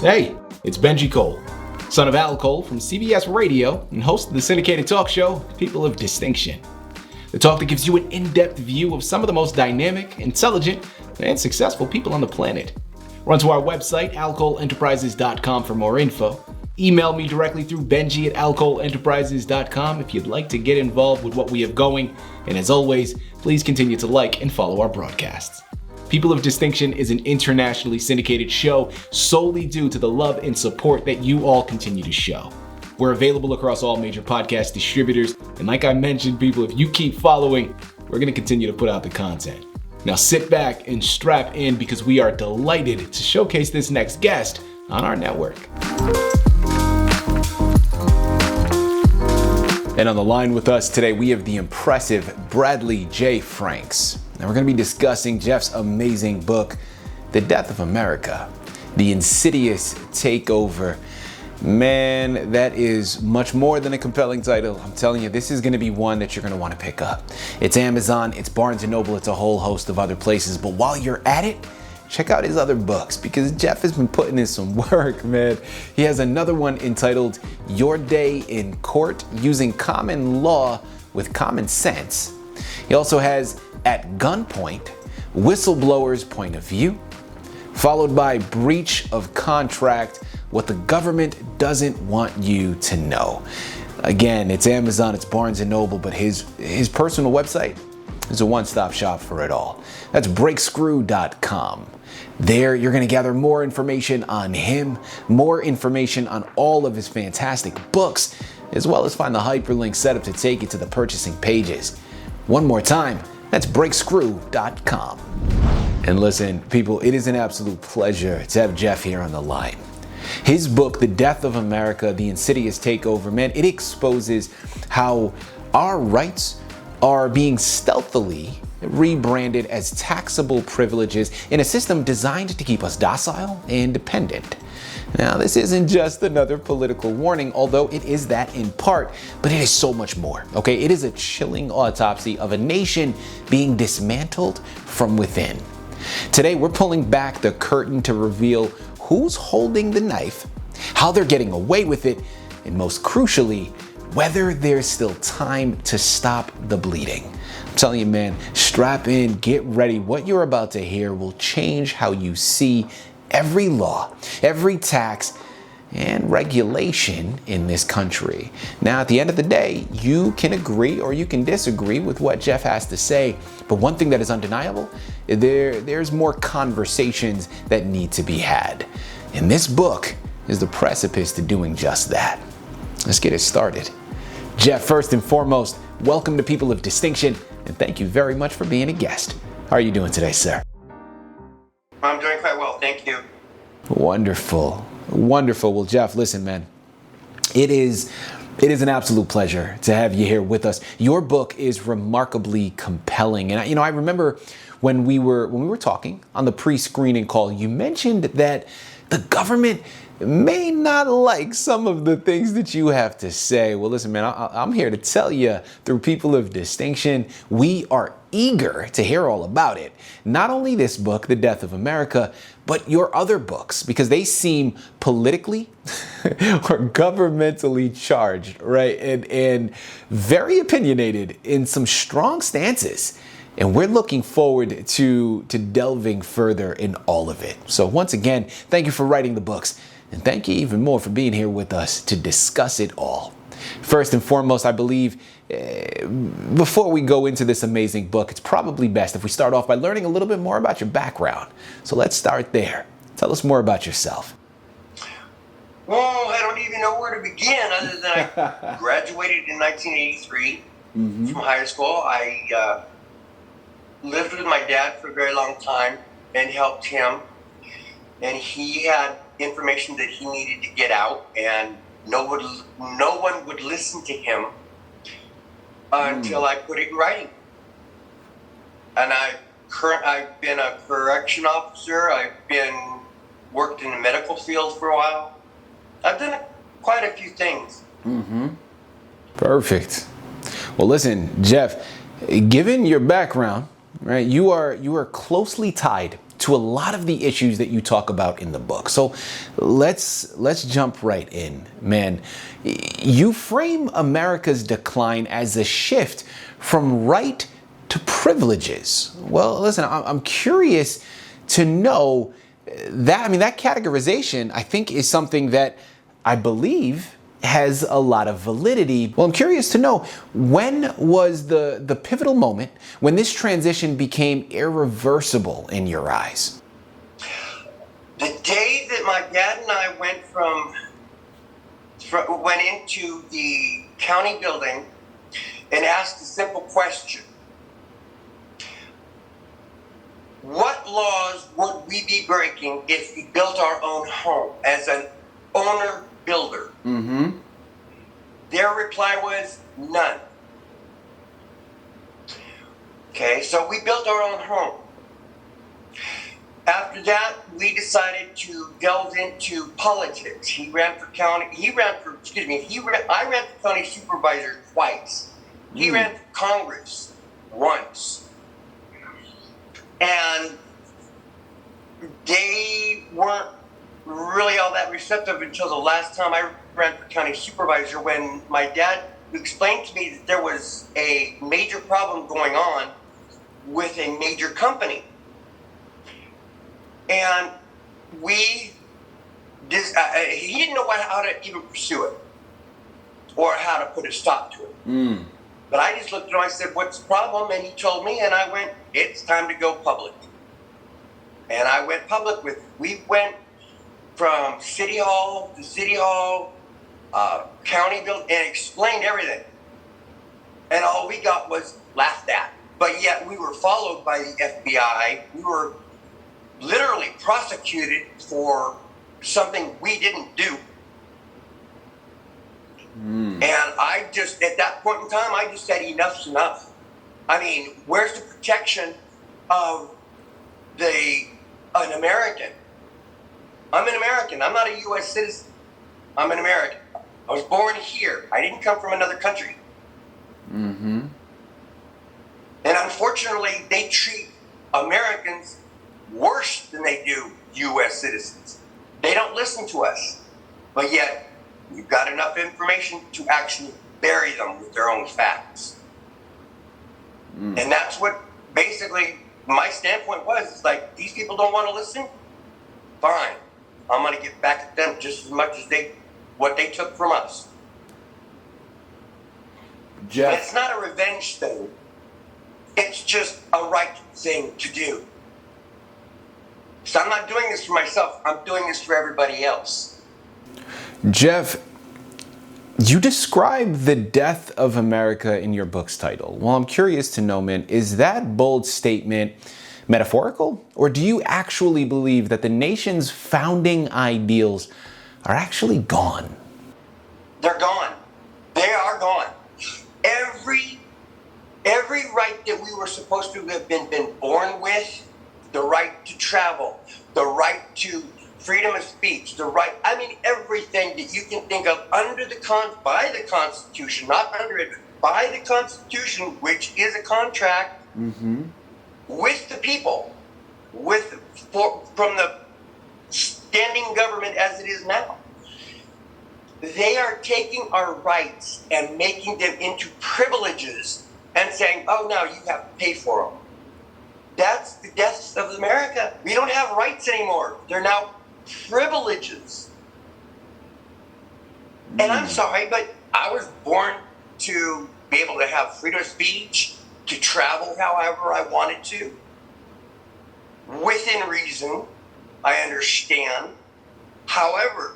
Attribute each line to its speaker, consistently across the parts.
Speaker 1: Hey, it's Benji Cole, son of Al Cole from CBS Radio and host of the syndicated talk show, People of Distinction. The talk that gives you an in-depth view of some of the most dynamic, intelligent, and successful people on the planet. Run to our website, alcoleenterprises.com for more info. Email me directly through benji@alcoleenterprises.com if you'd like to get involved with what we have going. And as always, please continue to like and follow our broadcasts. People of Distinction is an internationally syndicated show solely due to the love and support that you all continue to show. We're available across all major podcast distributors, and like I mentioned, people, if you keep following, we're going to continue to put out the content. Now sit back and strap in because we are delighted to showcase this next guest on our network. And on the line with us today, we have the impressive Bradley J. Franks. And we're going to be discussing Jeff's amazing book, The Death of America, The Insidious Takeover. Man, that is much more than a compelling title. I'm telling you, this is going to be one that you're going to want to pick up. It's Amazon, it's Barnes & Noble, it's a whole host of other places. But while you're at it, check out his other books because Jeff has been putting in some work, man. He has another one entitled Your Day in Court, Using Common Law with Common Sense. He also has At Gunpoint, Whistleblower's Point of View, followed by Breach of Contract, What the Government Doesn't Want You to Know. Again, it's Amazon, it's Barnes & Noble, but his personal website is a one-stop shop for it all. That's breakscrew.com. There, you're going to gather more information on him, more information on all of his fantastic books, as well as find the hyperlink set up to take you to the purchasing pages. One more time, that's breakscrew.com. And listen, people, it is an absolute pleasure to have Jeff here on the line. His book, The Death of America, The Insidious Takeover, man, it exposes how our rights are being stealthily rebranded as taxable privileges in a system designed to keep us docile and dependent. Now, this isn't just another political warning, although it is that in part, but it is so much more, okay? It is a chilling autopsy of a nation being dismantled from within. Today, we're pulling back the curtain to reveal who's holding the knife, how they're getting away with it, and most crucially, whether there's still time to stop the bleeding. I'm telling you, man, strap in, get ready. What you're about to hear will change how you see every law, every tax, and regulation in this country. Now, at the end of the day, you can agree or you can disagree with what Jeff has to say, but one thing that is undeniable, there's more conversations that need to be had. And this book is the precipice to doing just that. Let's get it started. Jeff, first and foremost, welcome to People of Distinction, and thank you very much for being a guest. How are you doing today, sir?
Speaker 2: I'm doing quite well, thank you.
Speaker 1: Wonderful. Wonderful. Well, Jeff, listen, man, it is an absolute pleasure to have you here with us. Your book is remarkably compelling. And I remember when we were talking on the pre-screening call, you mentioned that the government may not like some of the things that you have to say. Well, listen, man, I'm here to tell you through People of Distinction, we are eager to hear all about it. Not only this book, The Death of America, but your other books, because they seem politically or governmentally charged, right? And very opinionated in some strong stances. And we're looking forward to delving further in all of it. So once again, thank you for writing the books. And thank you even more for being here with us to discuss it all. First and foremost, I believe, before we go into this amazing book, it's probably best if we start off by learning a little bit more about your background. So let's start there. Tell us more about yourself.
Speaker 2: Well, I don't even know where to begin other than I graduated in 1983 from high school. I lived with my dad for a very long time and helped him. And he had information that he needed to get out, and no one would listen to him until I put it in writing. And I've been a correction officer. I've worked in the medical field for a while. I've done quite a few things.
Speaker 1: Perfect. Well, listen, Jeff, given your background, right? You are closely tied to a lot of the issues that you talk about in the book. So let's jump right in, man. You frame America's decline as a shift from right to privileges. Well, listen, I'm curious to know that. I mean, that categorization, I think, is something that I believe has a lot of validity. Well, I'm curious to know, when was the pivotal moment when this transition became irreversible in your eyes?
Speaker 2: The day that my dad and I went into the county building and asked a simple question: what laws would we be breaking if we built our own home as an owner builder?
Speaker 1: Mm-hmm.
Speaker 2: Their reply was none. Okay, so we built our own home. After that, we decided to delve into politics. I ran for county supervisor twice. He ran for Congress once. And they weren't really all that receptive until the last time I ran for county supervisor, when my dad explained to me that there was a major problem going on with a major company. And he didn't know how to even pursue it or how to put a stop to it. But I just looked at him, I said, what's the problem? And he told me, and I went, it's time to go public. And I went public with, we went from city hall to city hall, county building, and explained everything. And all we got was laughed at. But yet we were followed by the FBI. We were literally prosecuted for something we didn't do. And I just, at that point in time, I just said, enough's enough. I mean, where's the protection of an American? I'm an American. I'm not a U.S. citizen. I'm an American. I was born here. I didn't come from another country.
Speaker 1: Mm-hmm.
Speaker 2: And unfortunately, they treat Americans worse than they do U.S. citizens. They don't listen to us. But yet, we've got enough information to actually bury them with their own facts. And that's what basically my standpoint was. It's like, these people don't want to listen? Fine. I'm going to get back at them just as much as what they took from us.
Speaker 1: Jeff.
Speaker 2: But it's not a revenge thing. It's just a right thing to do. So I'm not doing this for myself. I'm doing this for everybody else.
Speaker 1: Jeff, you describe the death of America in your book's title. Well, I'm curious to know, man, is that bold statement metaphorical? Or do you actually believe that the nation's founding ideals are actually gone?
Speaker 2: They're gone. They are gone. Every right that we were supposed to have been born with, the right to travel, the right to freedom of speech, everything that you can think of by the Constitution, not under it, by the Constitution, which is a contract with the people, from the standing government as it is now. They are taking our rights and making them into privileges and saying, oh, now you have to pay for them. That's the death of America. We don't have rights anymore. They're now privileges. And I'm sorry, but I was born to be able to have freedom of speech, to travel however I wanted to. Within reason, I understand. However,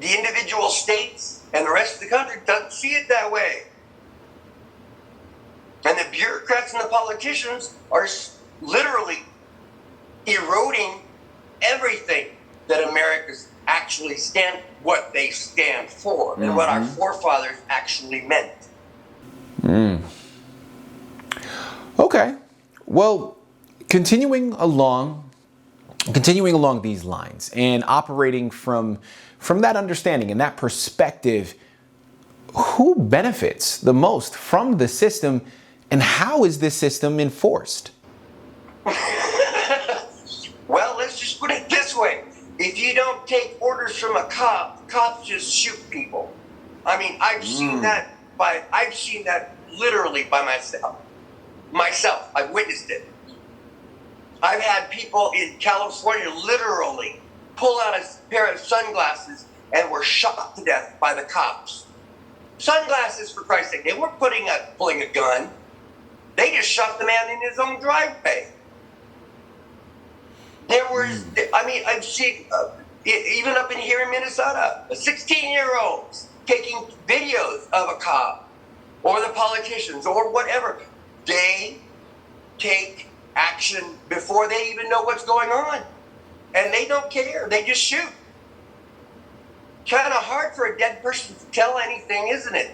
Speaker 2: the individual states and the rest of the country doesn't see it that way. And the bureaucrats and the politicians are literally eroding everything that America's actually what they stand for, and what our forefathers actually meant.
Speaker 1: Okay. Well, continuing along these lines and operating from that understanding and that perspective, who benefits the most from the system And how is this system enforced?
Speaker 2: Well, let's just put it this way. If you don't take orders from a cop, cops just shoot people. I mean, I've seen that literally by myself. I've witnessed it. I've had people in California literally pull out a pair of sunglasses and were shot to death by the cops. Sunglasses, for Christ's sake. They weren't pulling a gun. They just shot the man in his own driveway. There was, I've seen, even up in here in Minnesota, 16-year-olds taking videos of a cop or the politicians or whatever. They take action before they even know what's going on. And they don't care. They just shoot. Kind of hard for a dead person to tell anything, isn't it?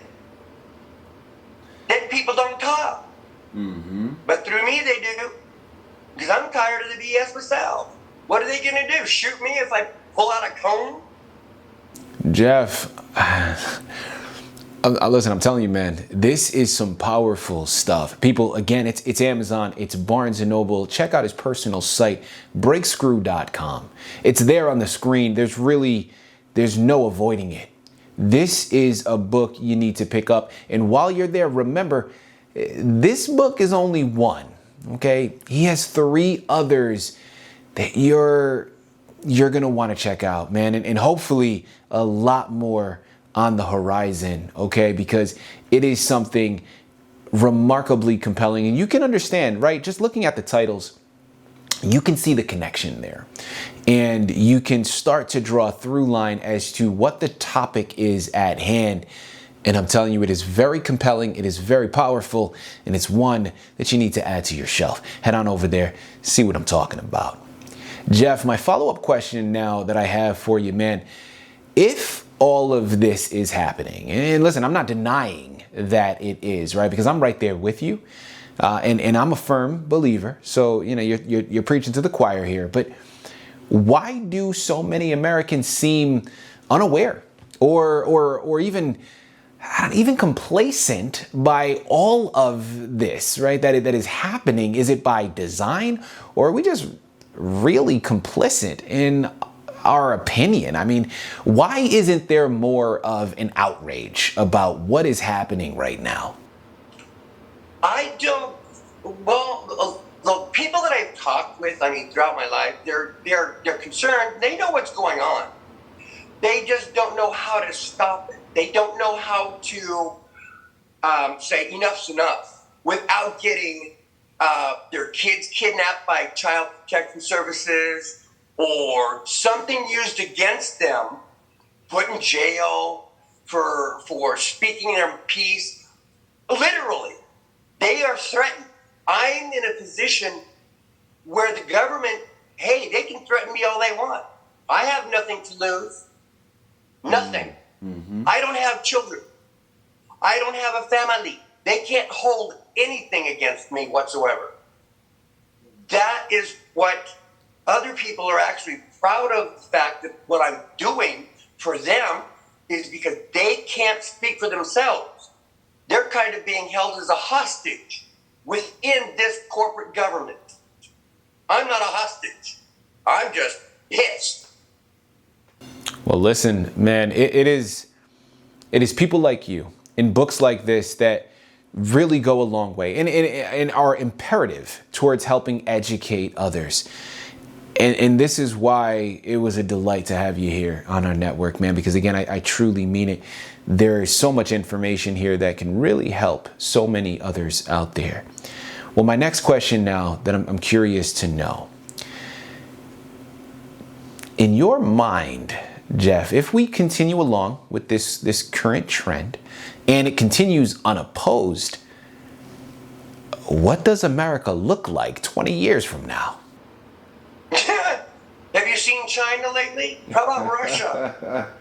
Speaker 2: Dead people don't talk. Mm-hmm. But through me, they do. Because I'm tired of the BS myself. What are they going to do? Shoot me if I pull out a cone?
Speaker 1: Jeff, listen, I'm telling you, man, this is some powerful stuff. People, again, it's Amazon, it's Barnes & Noble. Check out his personal site, breakscrew.com. It's there on the screen. There's no avoiding it. This is a book you need to pick up. And while you're there, remember, this book is only one, okay? He has 3 others that you're going to want to check out, man. And hopefully a lot more on the horizon, okay? Because it is something remarkably compelling. And you can understand, right? Just looking at the titles, you can see the connection there. And you can start to draw a through line as to what the topic is at hand. And I'm telling you, it is very compelling, it is very powerful, and it's one that you need to add to your shelf. Head on over there, see what I'm talking about. Jeff, my follow-up question now that I have for you, man, if all of this is happening, and listen, I'm not denying that it is, right? Because I'm right there with you, and I'm a firm believer. So, you know, you're preaching to the choir here. But why do so many Americans seem unaware or even complacent by all of this, right? That is happening. Is it by design, or are we just really complicit in our opinion? I mean, why isn't there more of an outrage about what is happening right now?
Speaker 2: Well, the people that I've talked with, throughout my life, they're concerned. They know what's going on. They just don't know how to stop it. They don't know how to say enough's enough without getting their kids kidnapped by child protection services or something used against them, put in jail for speaking their piece. Literally, they are threatened. I'm in a position where the government, hey, they can threaten me all they want. I have nothing to lose. Nothing. Mm-hmm. I don't have children. I don't have a family. They can't hold anything against me whatsoever. That is what other people are actually proud of, the fact that what I'm doing for them is because they can't speak for themselves. They're kind of being held as a hostage within this corporate government. I'm not a hostage. I'm just pissed.
Speaker 1: Well, listen, man, it is people like you in books like this that really go a long way and are imperative towards helping educate others. And this is why it was a delight to have you here on our network, man, because again, I truly mean it. There is so much information here that can really help so many others out there. Well, my next question now that I'm curious to know, in your mind, Jeff, if we continue along with this current trend and it continues unopposed, what does America look like 20 years from now?
Speaker 2: Have you seen China lately? How about Russia?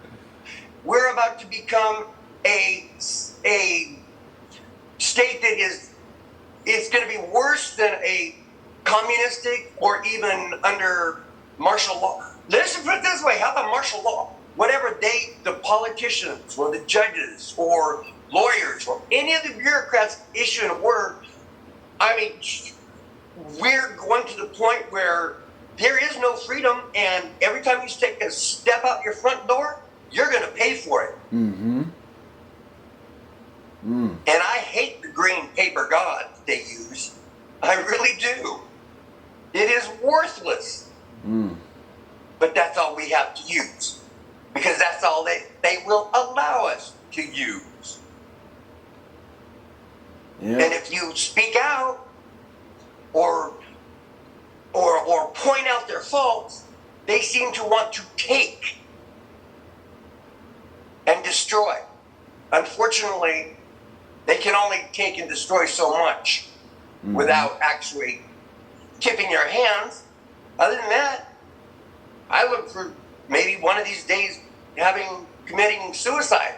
Speaker 2: We're about to become a state that is going to be worse than a communistic or even under martial law. Let's put it this way. How about martial law? Whatever the politicians or the judges or lawyers or any of the bureaucrats issue a word, I mean, we're going to the point where there is no freedom, and every time you take a step out your front door, you're going to pay for it.
Speaker 1: Mm-hmm. Mm.
Speaker 2: And I hate the green paper god they use. I really do. It is worthless.
Speaker 1: Mm.
Speaker 2: But that's all we have to use, because that's all they will allow us to use.
Speaker 1: Yeah.
Speaker 2: And if you speak out or point out their faults, they seem to want to take and destroy. Unfortunately, they can only take and destroy so much without actually tipping your hands. Other than that, I look for maybe one of these days committing suicide.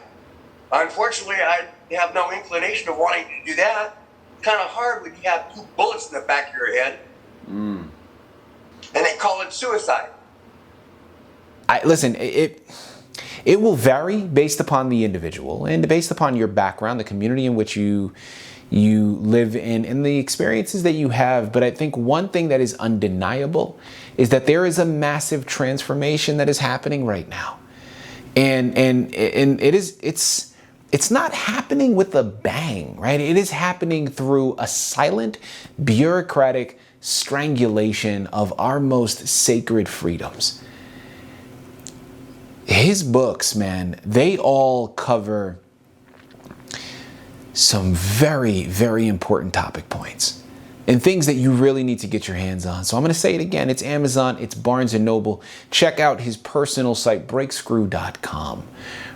Speaker 2: Unfortunately, I have no inclination of wanting to do that. It's kind of hard when you have 2 bullets in the back of your head. And they call it suicide.
Speaker 1: Listen, it will vary based upon the individual and based upon your background, the community in which you live in, and the experiences that you have. But I think one thing that is undeniable is that there is a massive transformation that is happening right now. And it's not happening with a bang, right? It is happening through a silent, bureaucratic strangulation of our most sacred freedoms. His books, man, they all cover some very, very important topic points and things that you really need to get your hands on. So I'm going to say it again. It's Amazon, it's Barnes & Noble. Check out his personal site, breakscrew.com.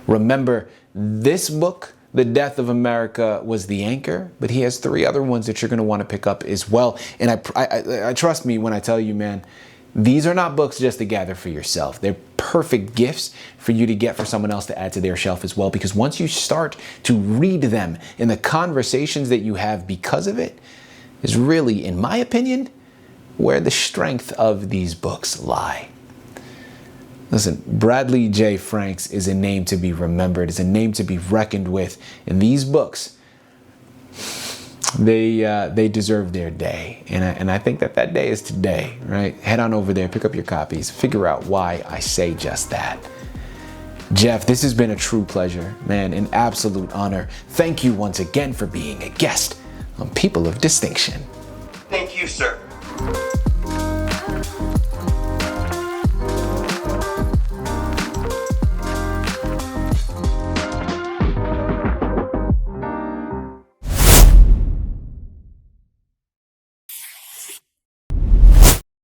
Speaker 1: Remember, this book, The Death of America, was the anchor, but he has 3 other ones that you're going to want to pick up as well. And I trust me when I tell you, man, these are not books just to gather for yourself. They're perfect gifts for you to get for someone else to add to their shelf as well. Because once you start to read them, and the conversations that you have because of it is really, in my opinion, where the strength of these books lie. Listen, Bradley J. Franks is a name to be remembered, is a name to be reckoned with. And these books, they deserve their day. And I think that day is today, right? Head on over there, pick up your copies, figure out why I say just that. Jeff, this has been a true pleasure, man, an absolute honor. Thank you once again for being a guest on People of Distinction.
Speaker 2: Thank you, sir.